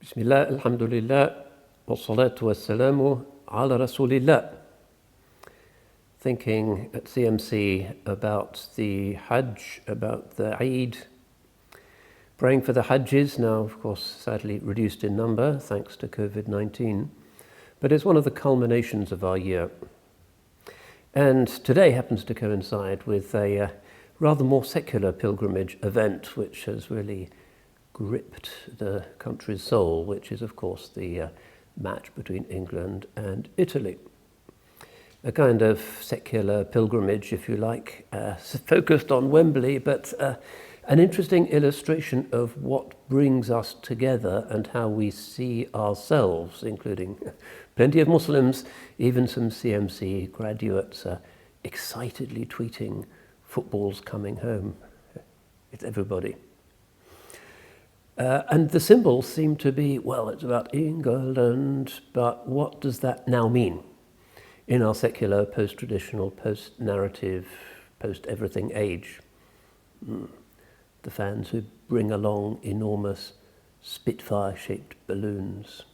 Bismillah, alhamdulillah, wassalatu wassalamu ala rasulillah. Thinking at CMC about the Hajj, about the Eid, praying for the Hajjis, now of course sadly reduced in number thanks to COVID-19, but it's one of the culminations of our year. And today happens to coincide with a rather more secular pilgrimage event which has really gripped the country's soul, which is of course the match between England and Italy. A kind of secular pilgrimage, if you like, focused on Wembley, but an interesting illustration of what brings us together and how we see ourselves, including plenty of Muslims, even some CMC graduates excitedly tweeting, "Football's coming home." It's everybody. And the symbols seem to be, well, it's about England, but what does that now mean in our secular, post-traditional, post-narrative, post-everything age? The fans who bring along enormous Spitfire-shaped balloons.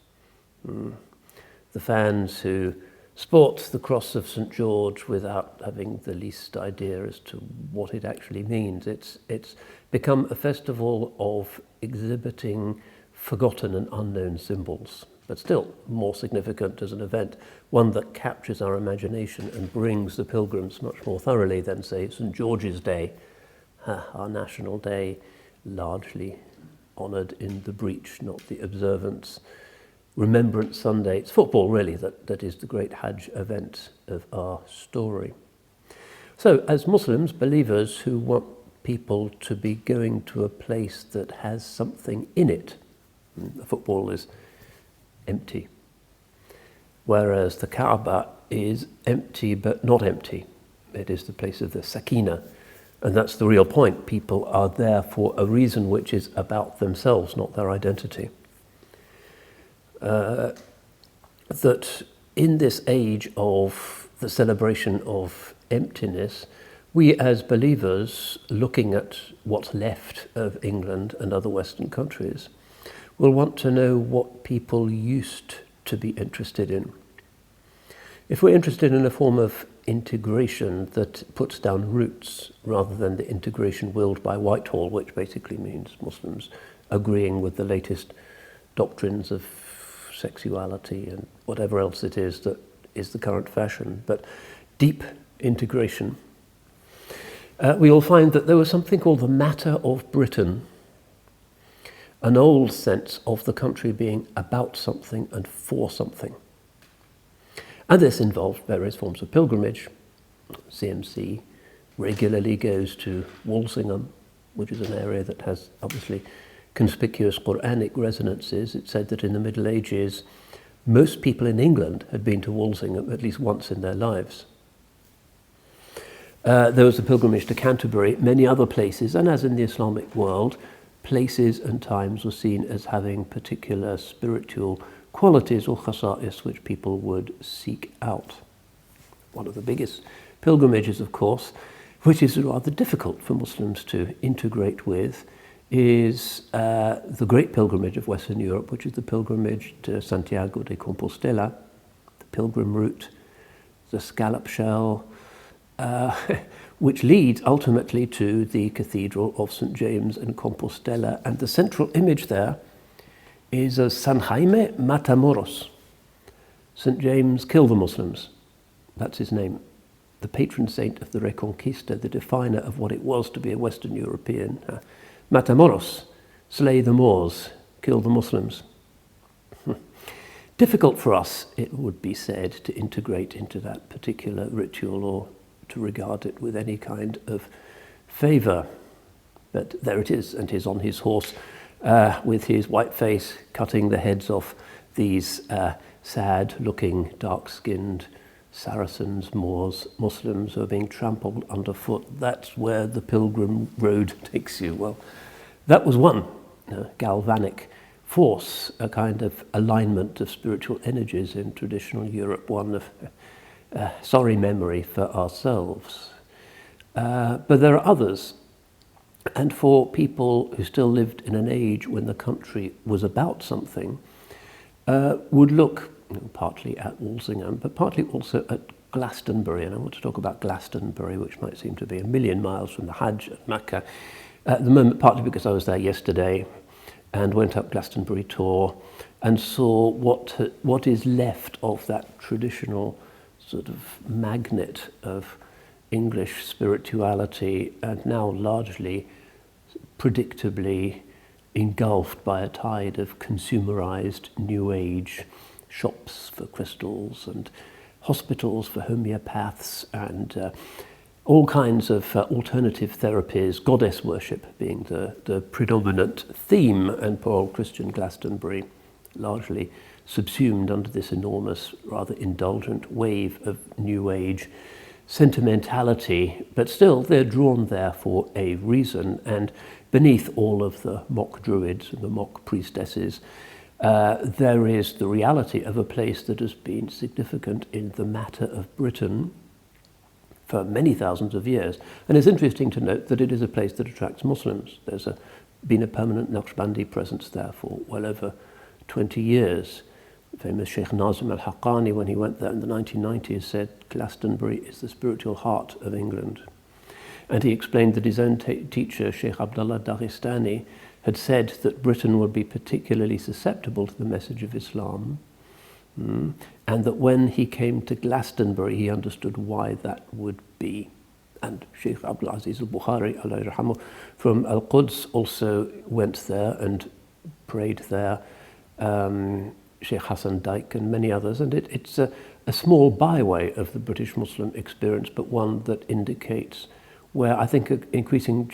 The fans who sport the cross of St. George without having the least idea as to what it actually means. It's become a festival of exhibiting forgotten and unknown symbols, but still more significant as an event, one that captures our imagination and brings the pilgrims much more thoroughly than, say, St. George's Day, our national day, largely honoured in the breach, not the observance. Remembrance Sunday, it's football really that is the great Hajj event of our story. So as Muslims, believers who want people to be going to a place that has something in it, the football is empty, whereas the Kaaba is empty but not empty. It is the place of the Sakina, and that's the real point. People are there for a reason which is about themselves, not their identity. That in this age of the celebration of emptiness, we as believers, looking at what's left of England and other Western countries, will want to know what people used to be interested in. If we're interested in a form of integration that puts down roots rather than the integration willed by Whitehall, which basically means Muslims agreeing with the latest doctrines of sexuality and whatever else it is that is the current fashion, but deep integration, we will find that there was something called the matter of Britain, an old sense of the country being about something and for something. And this involved various forms of pilgrimage. CMC regularly goes to Walsingham, which is an area that has obviously conspicuous Quranic resonances. It said that in the Middle Ages, most people in England had been to Walsingham at least once in their lives. There was a pilgrimage to Canterbury, many other places, and as in the Islamic world, places and times were seen as having particular spiritual qualities or khasa'is which people would seek out. One of the biggest pilgrimages, of course, which is rather difficult for Muslims to integrate with, is the great pilgrimage of Western Europe, which is the pilgrimage to Santiago de Compostela, the pilgrim route, the scallop shell, which leads ultimately to the Cathedral of St. James in Compostela. And the central image there is a San Jaime Matamoros. St. James killed the Muslims. That's his name. The patron saint of the Reconquista, the definer of what it was to be a Western European. Matamoros, slay the Moors, kill the Muslims. Difficult for us, it would be said, to integrate into that particular ritual or to regard it with any kind of favour. But there it is, and he's on his horse with his white face, cutting the heads off these sad-looking, dark-skinned Saracens, Moors, Muslims who are being trampled underfoot. That's where the pilgrim road takes you. Well, that was one galvanic force, a kind of alignment of spiritual energies in traditional Europe, one of sorry memory for ourselves. But there are others And for people who still lived in an age when the country was about something, would look partly at Walsingham, but partly also at Glastonbury. And I want to talk about Glastonbury, which might seem to be a million miles from the Hajj at Mecca. At the moment, partly because I was there yesterday and went up Glastonbury Tor and saw what is left of that traditional sort of magnet of English spirituality, and now largely, predictably, engulfed by a tide of consumerized New Age shops for crystals and hospitals for homeopaths and all kinds of alternative therapies, goddess worship being the predominant theme, and poor old Christian Glastonbury largely subsumed under this enormous, rather indulgent wave of New Age sentimentality, but still they're drawn there for a reason, and beneath all of the mock druids and the mock priestesses, there is the reality of a place that has been significant in the matter of Britain for many thousands of years. And it's interesting to note that it is a place that attracts Muslims. There's been a permanent Naqshbandi presence there for well over 20 years. The famous Shaykh al-Haqqani, when he went there in the 1990s, said Glastonbury is the spiritual heart of England. And he explained that his own teacher, Shaykh Abdal Hakim, had said that Britain would be particularly susceptible to the message of Islam, and that when he came to Glastonbury, he understood why that would be. And Shaykh Abdul Aziz al-Bukhari, Allah yarhamu, from Al-Quds also went there and prayed there, Sheikh Hassan Dyke and many others, and it's a small byway of the British Muslim experience, but one that indicates where I think an increasingly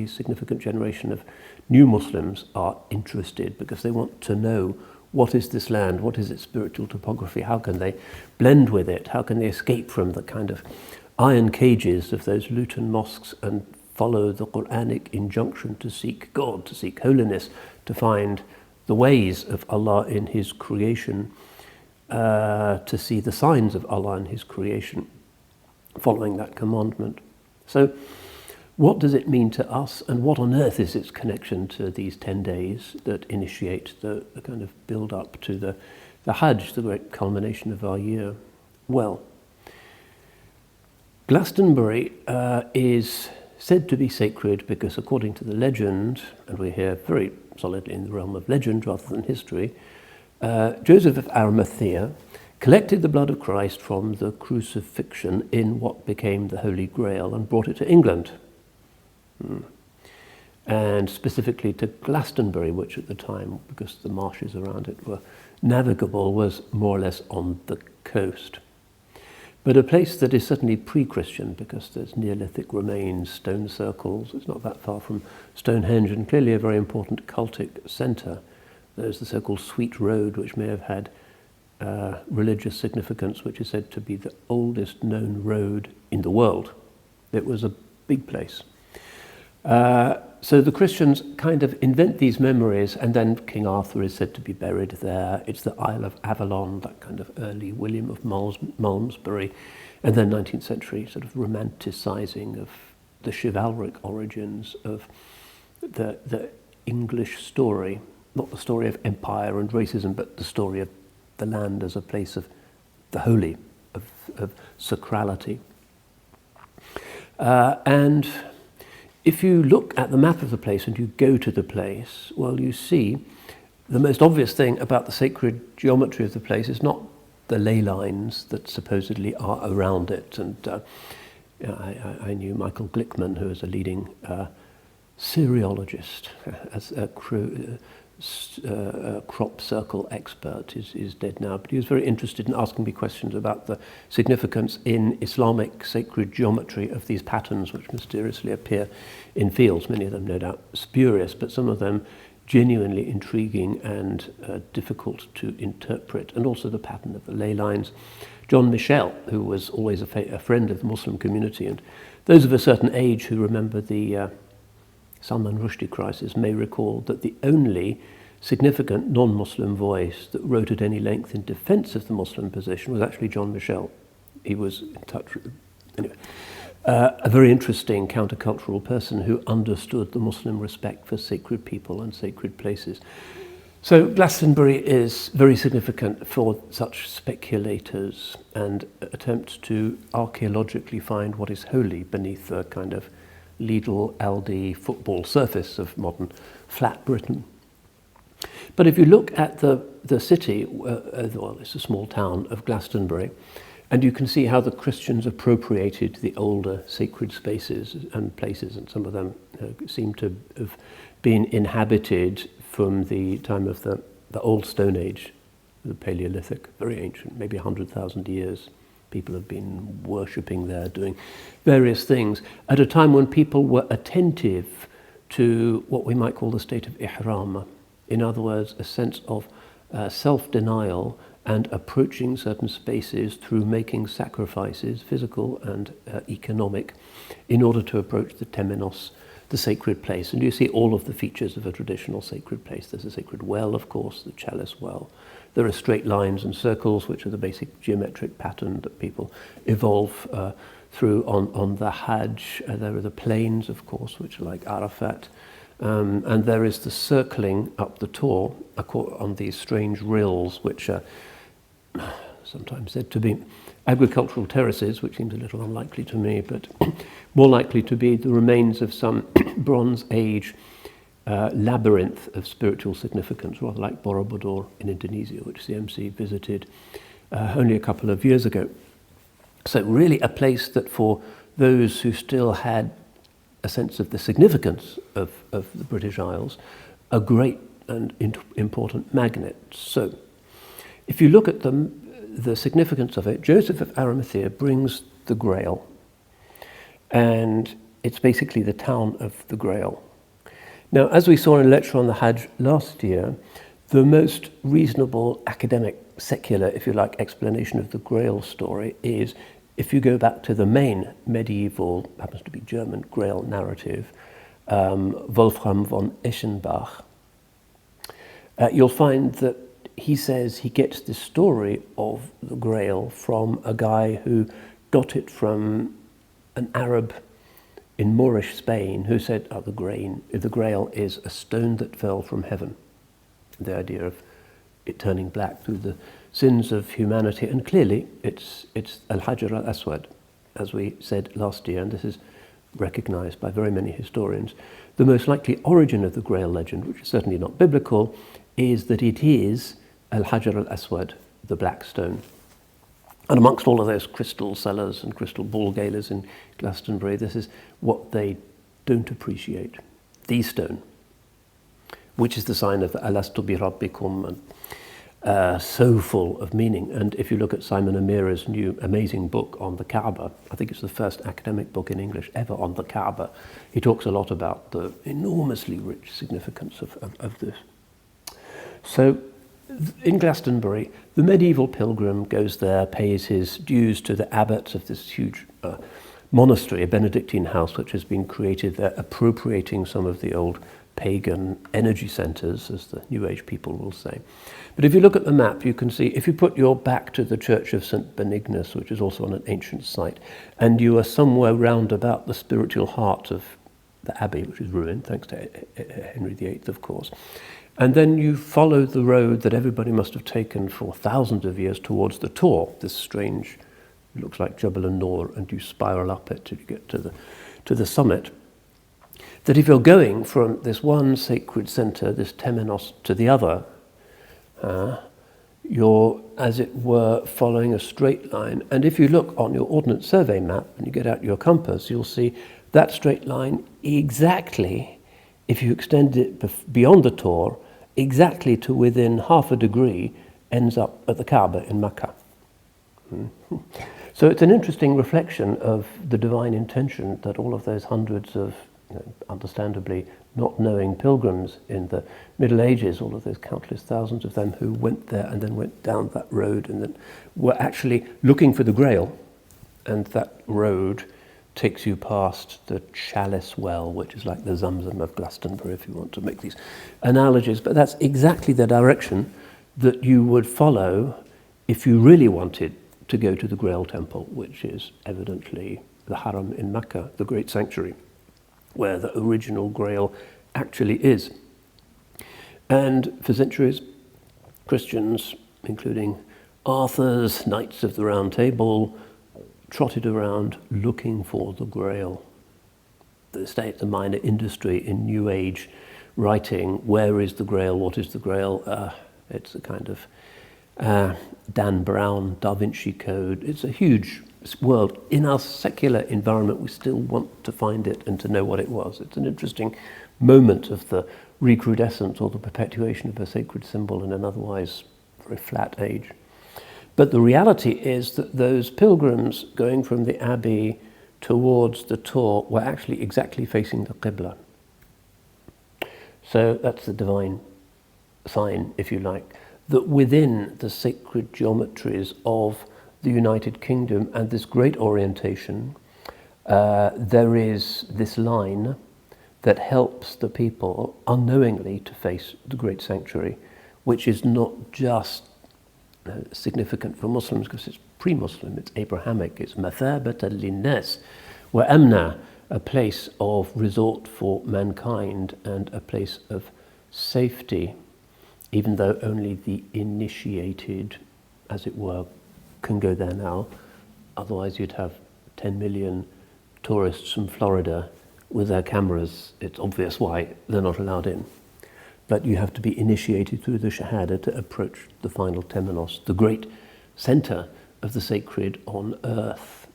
significant generation of new Muslims are interested, because they want to know, what is this land? What is its spiritual topography? How can they blend with it? How can they escape from the kind of iron cages of those Luton mosques and follow the Quranic injunction to seek God, to seek holiness, to find the ways of Allah in His creation, to see the signs of Allah in His creation, following that commandment. So what does it mean to us, and what on earth is its connection to these 10 days that initiate the kind of build-up to the Hajj, the great culmination of our year? Well, Glastonbury is said to be sacred because, according to the legend, and we're here very solidly in the realm of legend rather than history, Joseph of Arimathea collected the blood of Christ from the crucifixion in what became the Holy Grail and brought it to England. And specifically to Glastonbury, which at the time, because the marshes around it were navigable, was more or less on the coast. But a place that is certainly pre-Christian, because there's Neolithic remains, stone circles. It's not that far from Stonehenge, and clearly a very important cultic centre. There's the so-called Sweet Road, which may have had religious significance, which is said to be the oldest known road in the world. It was a big place. So the Christians kind of invent these memories, and then King Arthur is said to be buried there. It's the Isle of Avalon, that kind of early William of Malmesbury, and then 19th century sort of romanticising of the chivalric origins of the English story, not the story of empire and racism, but the story of the land as a place of the holy, of sacrality. And if you look at the map of the place and you go to the place, well, you see the most obvious thing about the sacred geometry of the place is not the ley lines that supposedly are around it. And I knew Michael Glickman, who is a leading Syriologist, as a crop circle expert, is dead now, but he was very interested in asking me questions about the significance in Islamic sacred geometry of these patterns which mysteriously appear in fields, many of them no doubt spurious, but some of them genuinely intriguing and difficult to interpret, and also the pattern of the ley lines. John Michel, who was always a friend of the Muslim community, and those of a certain age who remember the Salman Rushdie crisis may recall that the only significant non-Muslim voice that wrote at any length in defense of the Muslim position was actually John Michel. He was in touch with... Anyway. a very interesting countercultural person who understood the Muslim respect for sacred people and sacred places. So Glastonbury is very significant for such speculators and attempts to archaeologically find what is holy beneath the kind of Lidl, Aldi football surface of modern flat Britain. But if you look at the city, well, it's a small town of Glastonbury, and you can see how the Christians appropriated the older sacred spaces and places, and some of them seem to have been inhabited from the time of the Old Stone Age, the Paleolithic, very ancient, maybe 100,000 years. People have been worshipping there, doing various things, at a time when people were attentive to what we might call the state of ihram. In other words, a sense of self-denial and approaching certain spaces through making sacrifices, physical and economic, in order to approach the temenos, the sacred place. And you see all of the features of a traditional sacred place. There's a sacred well, of course, the chalice well. There are straight lines and circles, which are the basic geometric pattern that people evolve through on the Hajj. There are the plains, of course, which are like Arafat. And there is the circling up the Tor on these strange rills, which are sometimes said to be agricultural terraces, which seems a little unlikely to me, but more likely to be the remains of some Bronze Age labyrinth of spiritual significance, rather like Borobudur in Indonesia, which CMC visited only a couple of years ago. So really a place that for those who still had a sense of the significance of the British Isles, a great and important magnet. So if you look at the significance of it, Joseph of Arimathea brings the Grail, and it's basically the town of the Grail. Now, as we saw in a lecture on the Hajj last year, the most reasonable academic, secular, if you like, explanation of the Grail story is, if you go back to the main medieval, happens to be German, Grail narrative, Wolfram von Eschenbach, you'll find that he says he gets the story of the Grail from a guy who got it from an Arab in Moorish Spain who said, the Grail is a stone that fell from heaven. The idea of it turning black through the sins of humanity, and clearly it's Al-Hajar al-Aswad, as we said last year, and this is recognized by very many historians. The most likely origin of the Grail legend, which is certainly not biblical, is that it is Al-Hajar al-Aswad, the black stone. And amongst all of those crystal sellers and crystal ball gaolers in Glastonbury, this is what they don't appreciate, the stone, which is the sign of Alastu bi Rabbikum, and so full of meaning. And if you look at Simon Amira's new amazing book on the Kaaba, I think it's the first academic book in English ever on the Kaaba, he talks a lot about the enormously rich significance of this. So in Glastonbury, the medieval pilgrim goes there, pays his dues to the abbots of this huge monastery, a Benedictine house which has been created there, appropriating some of the old pagan energy centres, as the New Age people will say. But if you look at the map, you can see, if you put your back to the Church of St. Benignus, which is also on an ancient site, and you are somewhere round about the spiritual heart of the abbey, which is ruined, thanks to Henry VIII, of course, and then you follow the road that everybody must have taken for thousands of years towards the Tor, this strange, it looks like Jabal an-Nur, and you spiral up it till you get to the summit. That if you're going from this one sacred centre, this temenos, to the other, you're, as it were, following a straight line. And if you look on your Ordnance Survey map and you get out your compass, you'll see that straight line exactly, if you extend it beyond the Tor, exactly to within half a degree, ends up at the Kaaba in Mecca. So it's an interesting reflection of the divine intention that all of those hundreds of, understandably not knowing pilgrims in the Middle Ages, all of those countless thousands of them who went there and then went down that road and then were actually looking for the Grail, and that road takes you past the chalice well, which is like the Zamzam of Glastonbury, if you want to make these analogies. But that's exactly the direction that you would follow if you really wanted to go to the Grail Temple, which is evidently the Haram in Mecca, the great sanctuary, where the original Grail actually is. And for centuries, Christians, including Arthur's Knights of the Round Table, trotted around looking for the Grail. It's a minor industry in New Age writing. Where is the Grail? What is the Grail? It's a kind of Dan Brown, Da Vinci Code. It's a huge world. In our secular environment, we still want to find it and to know what it was. It's an interesting moment of the recrudescence or the perpetuation of a sacred symbol in an otherwise very flat age. But the reality is that those pilgrims going from the Abbey towards the Tor were actually exactly facing the Qibla. So that's the divine sign, if you like, that within the sacred geometries of the United Kingdom and this great orientation, there is this line that helps the people unknowingly to face the great sanctuary, which is not just significant for Muslims because it's pre-Muslim, it's Abrahamic, it's mathabatan linnas wa amna, a place of resort for mankind and a place of safety, even though only the initiated, as it were, can go there now. Otherwise you'd have 10 million tourists from Florida with their cameras. It's obvious why they're not allowed in. But you have to be initiated through the Shahada to approach the final temenos, the great center of the sacred on earth.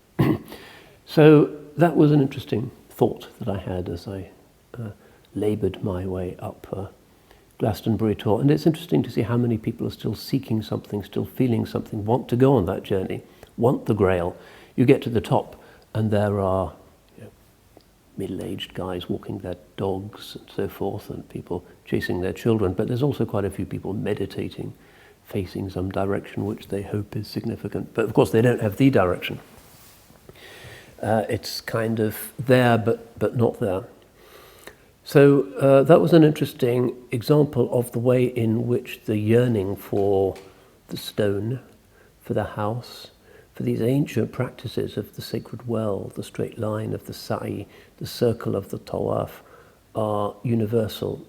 So that was an interesting thought that I had as I labored my way up Glastonbury Tor. And it's interesting to see how many people are still seeking something, still feeling something, want to go on that journey, want the Grail. You get to the top and there are middle-aged guys walking their dogs and so forth, and people chasing their children, but there's also quite a few people meditating, facing some direction which they hope is significant. But of course they don't have the direction. It's kind of there, but not there. So that was an interesting example of the way in which the yearning for the stone, for the house, for these ancient practices of the sacred well, the straight line of the sa'i, the circle of the tawaf, are universal.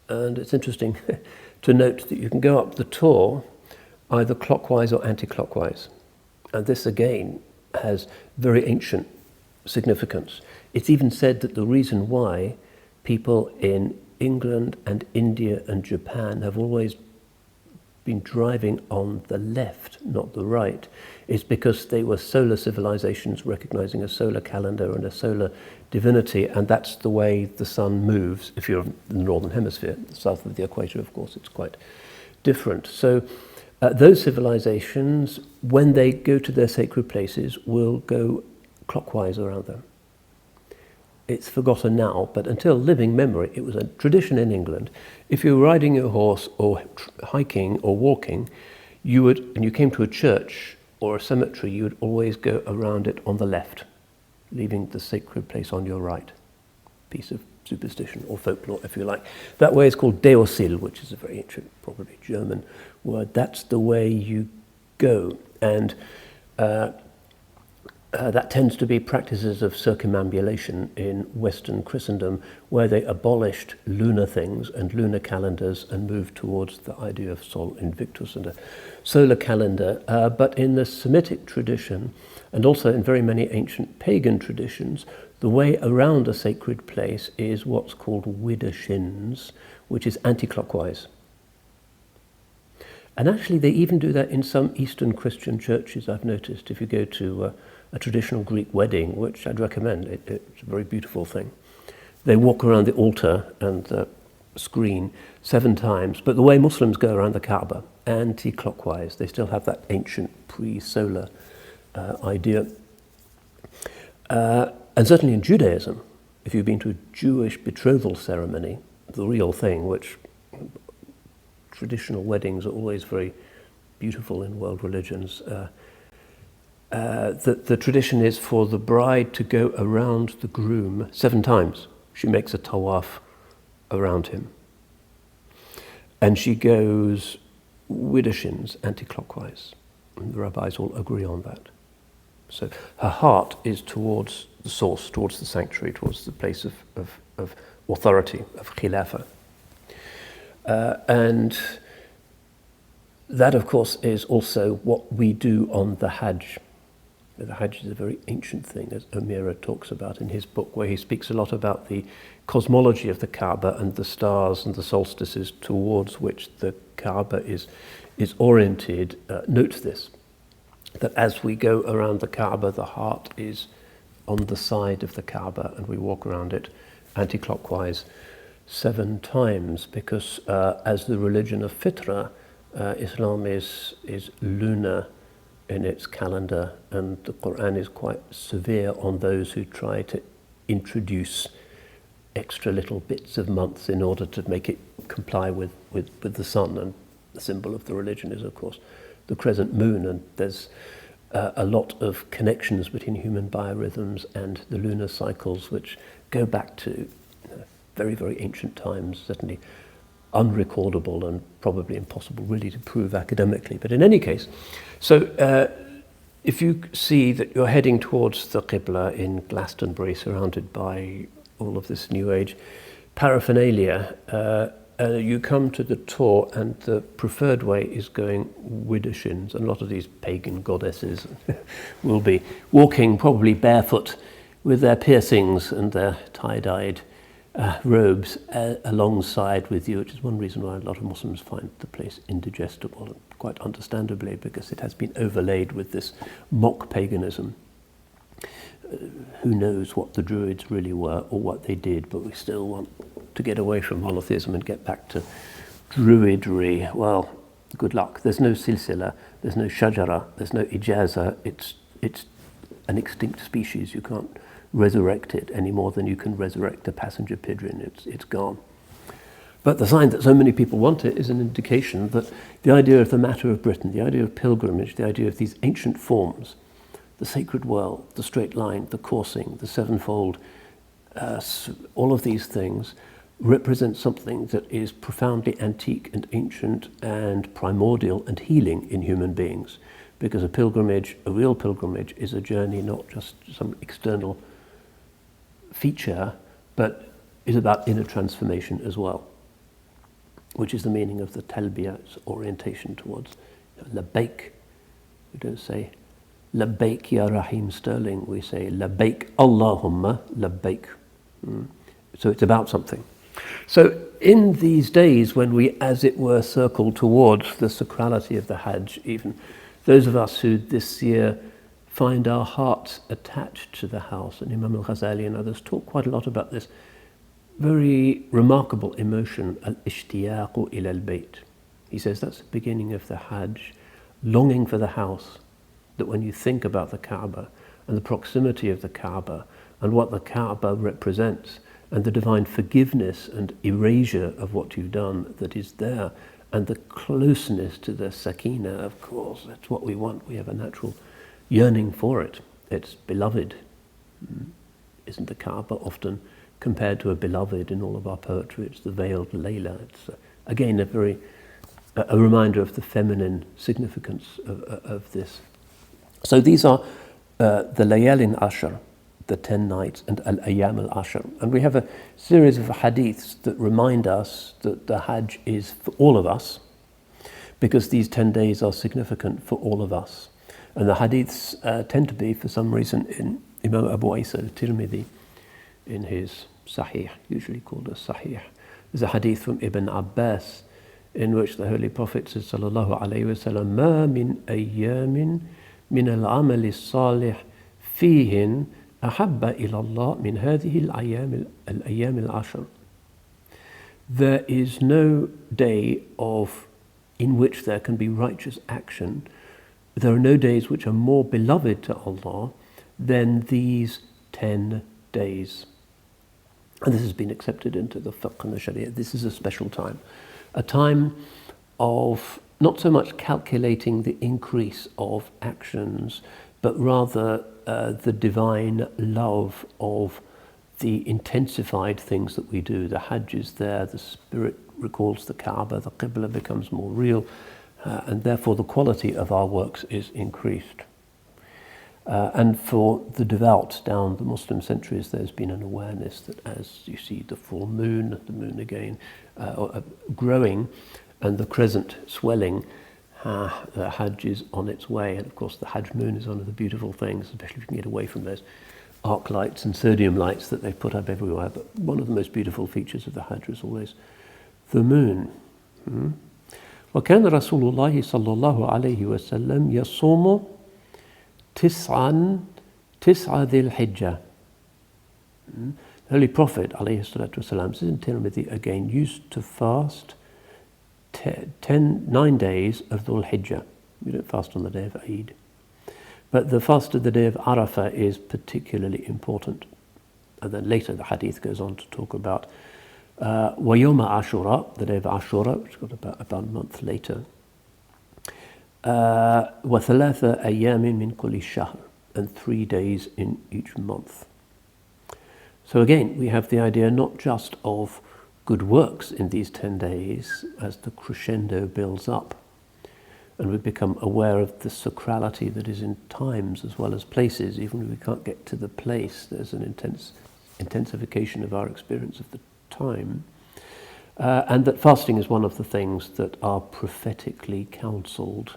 And it's interesting to note that you can go up the Tor either clockwise or anti-clockwise. And this again has very ancient significance. It's even said that the reason why people in England and India and Japan have always been driving on the left, not the right, is because they were solar civilizations recognizing a solar calendar and a solar divinity, and that's the way the sun moves. If you're in the northern hemisphere, south of the equator, of course, it's quite different. So those civilizations, when they go to their sacred places, will go clockwise around them. It's forgotten now, but until living memory, it was a tradition in England. If you were riding your horse or hiking or walking, and you came to a church or a cemetery, you would always go around it on the left, leaving the sacred place on your right. Piece of superstition or folklore, if you like. That way is called Deosil, which is a very ancient, probably German word. That's the way you go. And that tends to be practices of circumambulation in Western Christendom, where they abolished lunar things and lunar calendars and moved towards the idea of Sol Invictus and a solar calendar. But in the Semitic tradition, and also in very many ancient pagan traditions, the way around a sacred place is what's called widdershins, which is anti-clockwise. And actually they even do that in some Eastern Christian churches, I've noticed. If you go to a traditional Greek wedding, which I'd recommend, it's a very beautiful thing. They walk around the altar and the screen 7 times, but the way Muslims go around the Kaaba, anti-clockwise. They still have that ancient pre-solar idea. And certainly in Judaism, if you've been to a Jewish betrothal ceremony, the real thing, which traditional weddings are always very beautiful in world religions, the tradition is for the bride to go around the groom 7 times. She makes a tawaf around him. And she goes widdershins, anti-clockwise. And the rabbis all agree on that. So her heart is towards the source, towards the sanctuary, towards the place of authority, of khilafah. And that, of course, is also what we do on the Hajj. The Hajj is a very ancient thing, as Amira talks about in his book, where he speaks a lot about the cosmology of the Kaaba and the stars and the solstices towards which the Kaaba is oriented. Note this, that as we go around the Kaaba, the heart is on the side of the Kaaba, and we walk around it anti-clockwise 7 times, because as the religion of Fitra, Islam is lunar in its calendar, and the Quran is quite severe on those who try to introduce extra little bits of months in order to make it comply with the sun. And the symbol of the religion is, of course, the crescent moon, and there's a lot of connections between human biorhythms and the lunar cycles which go back to very, very ancient times, certainly unrecordable and probably impossible really to prove academically. But in any case, so if you see that you're heading towards the Qibla in Glastonbury, surrounded by all of this New Age paraphernalia, you come to the Tor, and the preferred way is going Widershins, and a lot of these pagan goddesses will be walking probably barefoot with their piercings and their tie-dyed robes alongside with you, which is one reason why a lot of Muslims find the place indigestible, and quite understandably, because it has been overlaid with this mock paganism. Who knows what the Druids really were or what they did, but we still want to get away from monotheism and get back to Druidry. Well, good luck. There's no silsila, there's no shajara, there's no ijaza. It's an extinct species. You can't resurrect it any more than you can resurrect a passenger pigeon. It's gone. But the sign that so many people want it is an indication that the idea of the matter of Britain, the idea of pilgrimage, the idea of these ancient forms, the sacred well, the straight line, the coursing, the sevenfold, all of these things represent something that is profoundly antique and ancient and primordial and healing in human beings. Because a pilgrimage, a real pilgrimage, is a journey, not just some external feature, but is about inner transformation as well, which is the meaning of the talbiyah, its orientation towards labbaik. We don't say labbaik ya Rahim Sterling, we say labbaik Allahumma labbaik. So it's about something. So in these days when we, as it were, circle towards the sacrality of the Hajj, even those of us who this year find our hearts attached to the house, and Imam al-Ghazali and others talk quite a lot about this very remarkable emotion, al-ishtiyaqu ila al-bayt. He says that's the beginning of the Hajj, longing for the house, that when you think about the Kaaba and the proximity of the Kaaba and what the Kaaba represents and the divine forgiveness and erasure of what you've done that is there, and the closeness to the Sakina, of course, that's what we want. We have a natural yearning for it. It's beloved. Isn't the Kaaba often compared to a beloved in all of our poetry? It's the veiled Layla. It's again a reminder of the feminine significance of this. So these are the Layalin Ashar, the 10 nights, and Al-Ayyam al-Ashar. And we have a series of hadiths that remind us that the Hajj is for all of us, because these 10 days are significant for all of us. And the hadiths tend to be, for some reason, in Imam Abu Isa al-Tirmidhi, in his Sahih, usually called a Sahih. There's a hadith from Ibn Abbas in which the Holy Prophet says, sallallahu alayhi wa sallam, مَا مِنْ أَيَّامٍ مِنَ الْعَمَلِ الصَّالِحِ فِيهِنْ أَحَبَّ إِلَى اللَّهِ مِنْ هَذِهِ الْأَيَّامِ الْعَشْرِ. There is no day in which there can be righteous action. There are no days which are more beloved to Allah than these 10 days. And this has been accepted into the fiqh and the sharia. This is a special time. A time of not so much calculating the increase of actions, but rather the divine love of the intensified things that we do. The Hajj is there, the spirit recalls the Kaaba, the Qibla becomes more real, and therefore the quality of our works is increased. And for the devout down the Muslim centuries, there's been an awareness that as you see the full moon, the moon again, growing and the crescent swelling, the Hajj is on its way. And of course the Hajj moon is one of the beautiful things, especially if you can get away from those arc lights and sodium lights that they've put up everywhere. But one of the most beautiful features of the Hajj is always the moon. وكان رسول الله صلى الله عليه وسلم يصوم تسعة ذي الحجة. The Holy Prophet عليه الصلاة والسلام, this is in Tirmidhi again, used to fast 9 days of Dhul Hijjah. We don't fast on the day of Eid. But the fast of the day of Arafah is particularly important. And then later the hadith goes on to talk about وَيَوْمَ عَاشُورَا, the day of Ashura, which got about a month later. وَثَلَاثَ أَيَّامٍ مِنْ كُلِّ شَهْرٍ, and 3 days in each month. So again, we have the idea not just of good works in these 10 days as the crescendo builds up, and we become aware of the sacrality that is in times as well as places. Even if we can't get to the place, there's an intensification of our experience of the time. And that fasting is one of the things that are prophetically counselled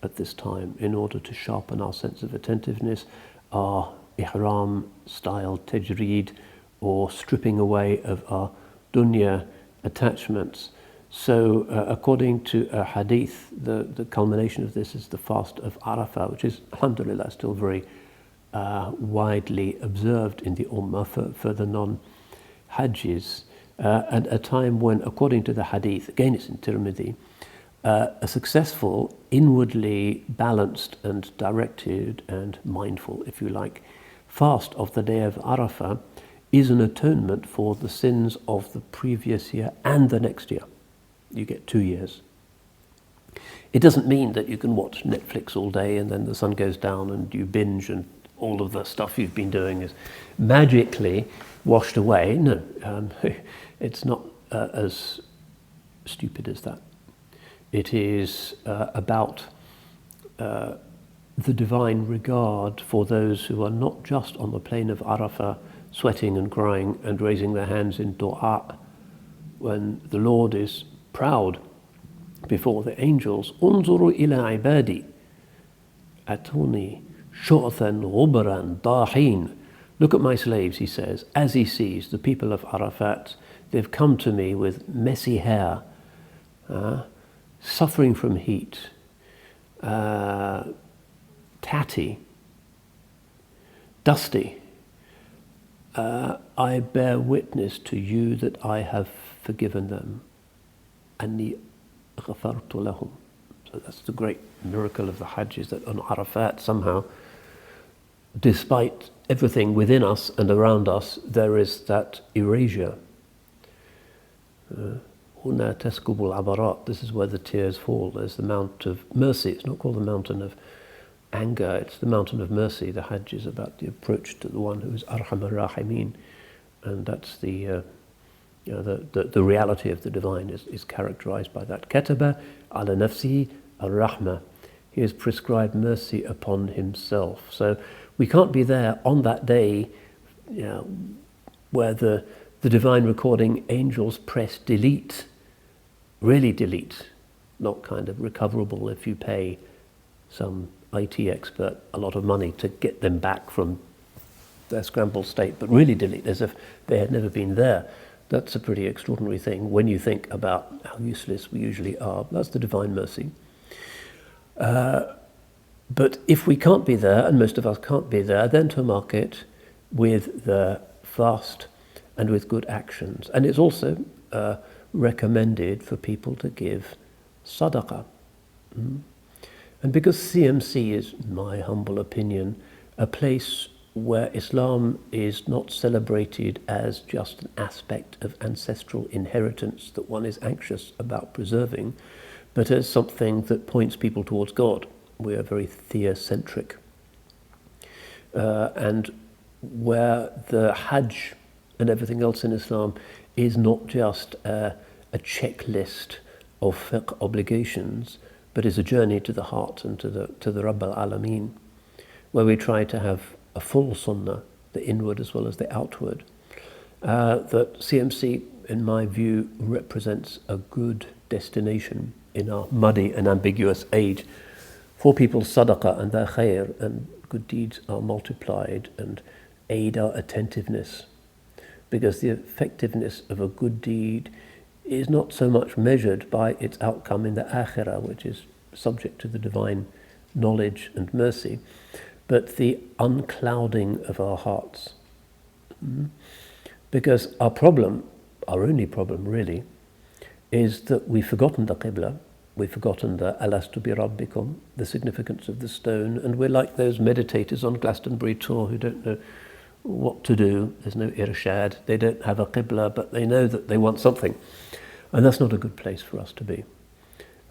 at this time in order to sharpen our sense of attentiveness, our ihram style tajreed, or stripping away of our dunya attachments. So according to a hadith, the culmination of this is the fast of Arafah, which is, alhamdulillah, still very widely observed in the Ummah for the non-Hajjis, at a time when, according to the hadith, again it's in Tirmidhi, a successful, inwardly balanced and directed and mindful, if you like, fast of the day of Arafah is an atonement for the sins of the previous year and the next year. You get 2 years. It doesn't mean that you can watch Netflix all day and then the sun goes down and you binge and all of the stuff you've been doing is magically washed away. No, it's not as stupid as that. It is about the divine regard for those who are not just on the plain of Arafah, sweating and crying and raising their hands in du'a, when the Lord is proud before the angels. Unzuru ila ibadi atuni shu'than ghubran dahin. Look at my slaves, he says, as he sees the people of Arafat. They've come to me with messy hair, suffering from heat, tatty, dusty. I bear witness to you that I have forgiven them. أَنِّي غَفَرْتُ لَهُمْ. So that's the great miracle of the Hajj, is that on Arafat somehow, despite everything within us and around us, there is that erasure. هُنَا تَسْكُبُ الْعَبَرَاتِ. This is where the tears fall. There's the Mount of Mercy. It's not called the Mountain of Anger, it's the Mountain of Mercy. The Hajj is about the approach to the one who is Arhamar Rahimin, and that's the reality of the divine is characterized by that. Kataba ala nafsihi ar-rahma. He has prescribed mercy upon himself. So we can't be there on that day, where the divine recording angels press delete, really delete, not kind of recoverable if you pay some IT expert a lot of money to get them back from their scrambled state, but really delete as if they had never been there. That's a pretty extraordinary thing when you think about how useless we usually are. That's the divine mercy. But if we can't be there, and most of us can't be there, then to mark it with the fast and with good actions. And it's also recommended for people to give sadaqah. And because CMC is, in my humble opinion, a place where Islam is not celebrated as just an aspect of ancestral inheritance that one is anxious about preserving, but as something that points people towards God. We are very theocentric. And where the Hajj and everything else in Islam is not just a checklist of fiqh obligations, but is a journey to the heart and to the Rabb al-Alameen. where we try to have a full sunnah, the inward as well as the outward, that CMC, in my view, represents a good destination in our muddy and ambiguous age for people's sadaqah and their khair, and good deeds are multiplied and aid our attentiveness. Because the effectiveness of a good deed is not so much measured by its outcome in the akhirah, which is subject to the divine knowledge and mercy, but the unclouding of our hearts. Because our problem, our only problem really, is that we've forgotten the qibla, we've forgotten the alastu bi rabbikum, the significance of the stone, and we're like those meditators on Glastonbury tour who don't know what to do. There's no irshad, they don't have a qibla, but they know that they want something. And that's not a good place for us to be.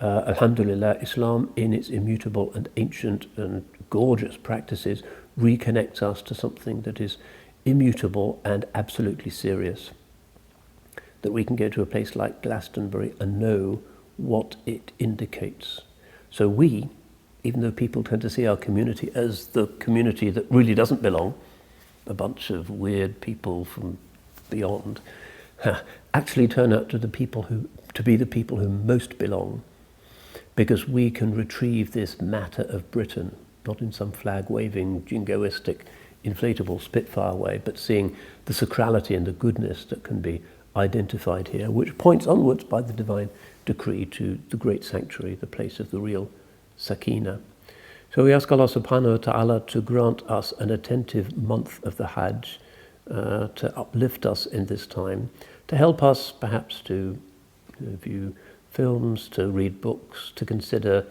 Alhamdulillah, Islam in its immutable and ancient and gorgeous practices reconnects us to something that is immutable and absolutely serious. That we can go to a place like Glastonbury and know what it indicates. So we, even though people tend to see our community as the community that really doesn't belong, a bunch of weird people from beyond, actually turn out to be the people who most belong, because we can retrieve this matter of Britain, not in some flag-waving, jingoistic, inflatable Spitfire way, but seeing the sacrality and the goodness that can be identified here, which points onwards by the divine decree to the great sanctuary, the place of the real sakina. So we ask Allah subhanahu wa ta'ala to grant us an attentive month of the Hajj, to uplift us in this time, to help us perhaps to view films, to read books, to consider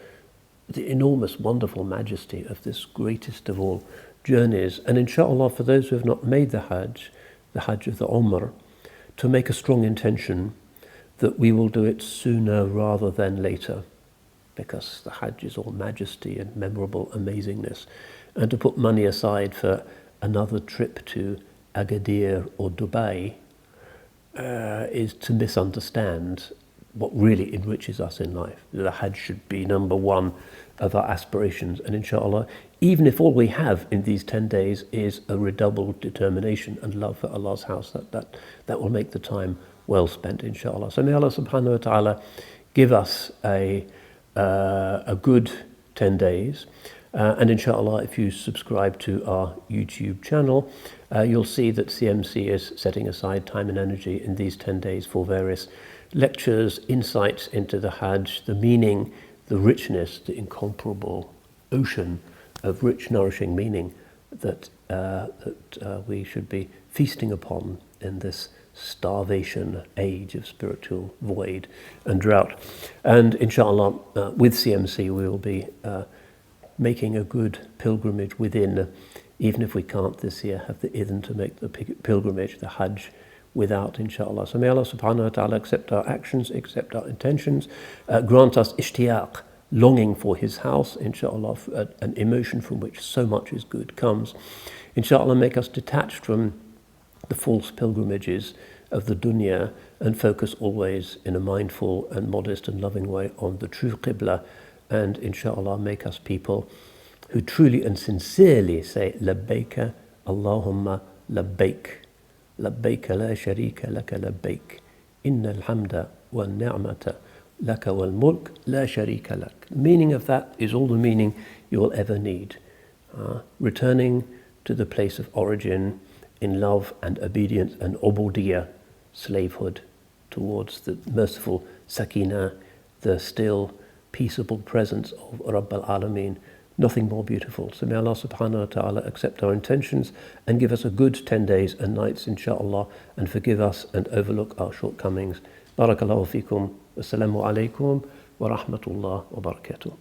the enormous, wonderful majesty of this greatest of all journeys. And inshallah, for those who have not made the Hajj of the Umrah, to make a strong intention that we will do it sooner rather than later, because the Hajj is all majesty and memorable amazingness. And to put money aside for another trip to Agadir or Dubai is to misunderstand what really enriches us in life. The Hajj should be number one of our aspirations, and inshallah, even if all we have in these 10 days is a redoubled determination and love for Allah's house, that will make the time well spent, inshallah. So may Allah subhanahu wa ta'ala give us a good 10 days. And inshallah, if you subscribe to our YouTube channel, you'll see that CMC is setting aside time and energy in these 10 days for various lectures, insights into the Hajj, the meaning, the richness, the incomparable ocean of rich, nourishing meaning that we should be feasting upon in this starvation age of spiritual void and drought. And inshallah, with CMC, we will be making a good pilgrimage within, even if we can't this year have the idhn to make the pilgrimage, the Hajj, without, inshallah. So may Allah subhanahu wa ta'ala accept our actions, accept our intentions, grant us ishtiyaq, longing for his house, inshallah, an emotion from which so much is good comes. Inshallah, make us detached from the false pilgrimages of the dunya and focus always in a mindful and modest and loving way on the true qibla, and inshallah make us people who truly and sincerely say labbaika Allahumma labbaik, labbaika la sharika laka labbaik, inna alhamda wal ni'mata laka wal mulk la sharika lak. The meaning of that is all the meaning you will ever need. Returning to the place of origin in love and obedience and ubudiyah, slavehood, towards the merciful sakina, the still peaceable presence of Rabb al-Alameen. Nothing more beautiful. So may Allah subhanahu wa ta'ala accept our intentions and give us a good 10 days and nights, inshallah, and forgive us and overlook our shortcomings. Barakallahu feekum. Wassalamu alaikum wa rahmatullah wa barakatuh.